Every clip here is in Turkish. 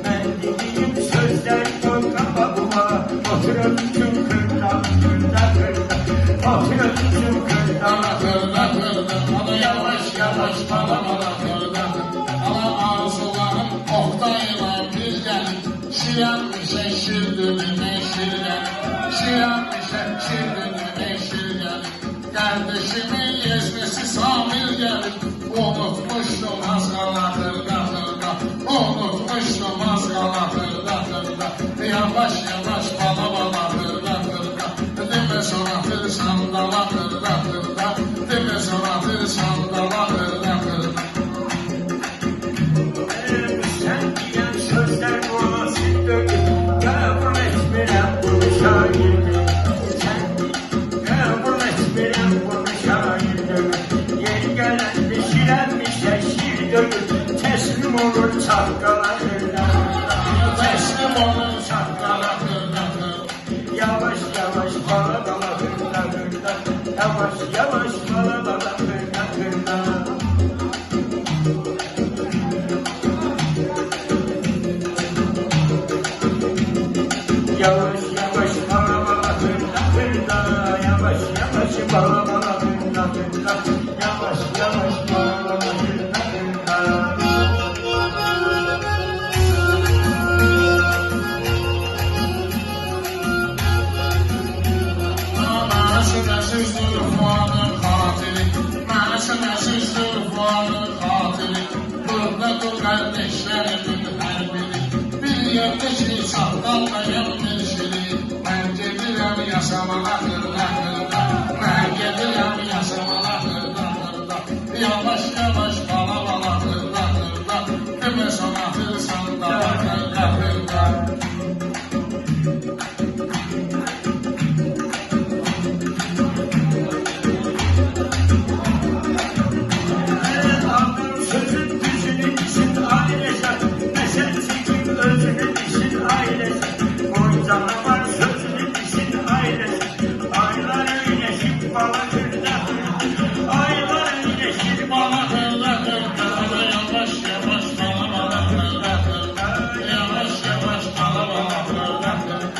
Ben dediğim sözler yok kabağıma. Oturmuşum kırda kırda kırda. Oturmuşum kırda kırda kırda. Ana yavaş yavaş bala bala kırda. Ana arzularım oktayla bir gelip. Şirenmişe şirdününe şirgen. Şirenmişe şirdününe şirgen. Kardeşimin ezmesi Samir gelip. Unutmuştum az kala kırda kırda. Unutmuştum az kala kırda kırda. Yavaş yavaş bala bala kırda kırda. Deme sonatır sandala kırda kırda. Deme sonatır sandala kırda kırda. Sen diyen sözler boğazı dönüp. Kabul etmirem bunu şairdi. Sen kabul etmirem bunu şairdi. Yeni gelen bir şirenmişe şiir dönüp. Teslim olur çakkalarına. Teslim olun çakkala kırda kırda. Yavaş yavaş bala bala hırda hırda. Yavaş yavaş bala bala hırda hırda. Yavaş yavaş bala bala hırda hırda. Yavaş yavaş bala bala hırda hırda. Yavaş yavaş bala bala hırda hırda. Məşəməsizdir fuanın xatiri, məşəməsizdir fuanın xatiri. Burada dur qardeşlərimin hər biri, bir yerdə ki çatdalmayan bir şiri. Mən gedirəm yaşamağa xırda xırda, mən gedirəm yaşamağa xırda xırda. Yavaş yavaş bala bala xırda xırda, demə sonatırsan dala xırda xırda. Sözün düzünün için ailesi, meselesinin özünün için ailesi. Boyunca var sözünün için ailesi. Aylar iyileşip bala kırda. Aylar iyileşip bala kırda kırda. Yavaş yavaş bala bala kırda kırda. Yavaş yavaş bala bala kırda kırda.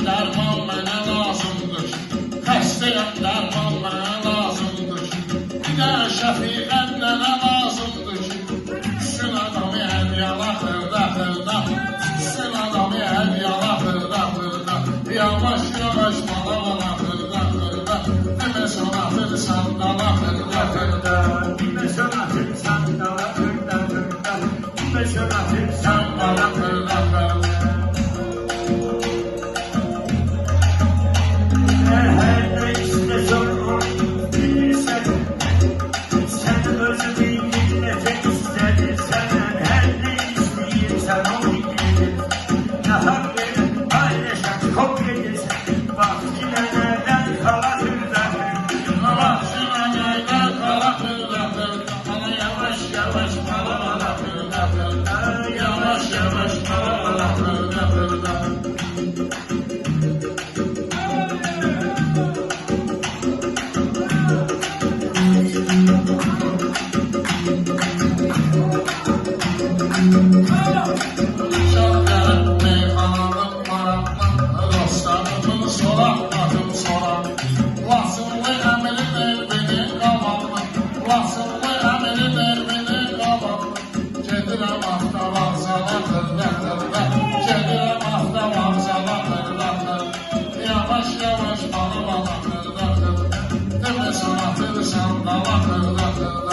Derman mənə lazımdır ki, xəstəyəm dərman mənə lazımdır ki, bir də şəfiqət mənə lazımdır ki, düşsün adamı hər yana xırda xırda, düşsün adamı hər yana xırda xırda, yavaş yavaş bala bala xırda xırda, demə sonatırsan dala xırda xırda. Dime sonatırsan dala kırda kırda. Dime sonatırsan dala kırda kırda. Her neyse zor onu bilirsen. Sen özünü dinlemek istersen. Her ne istiyorsan onu bilir. Daha bir paylaşan kopyalıysan. Vaktine nereden kala hırda hırda. Vaktine nereden kala hırda hırda. Bana yavaş yavaş bala bala hırda hırda. Yavaş yavaş bala bala hırda hırda. Şarkı meyxananın maraqlı, dostlarımın soraqladım soran. Lasınlı əmri vermini qalanlı, lasınlı əmri vermini qalanlı. Gedirəm axta vağzala xırda xırda, gedirəm axta vağzala xırda xırda. Yavaş yavaş bala bala xırda xırda, demə sonatırsan dala xırda xırda.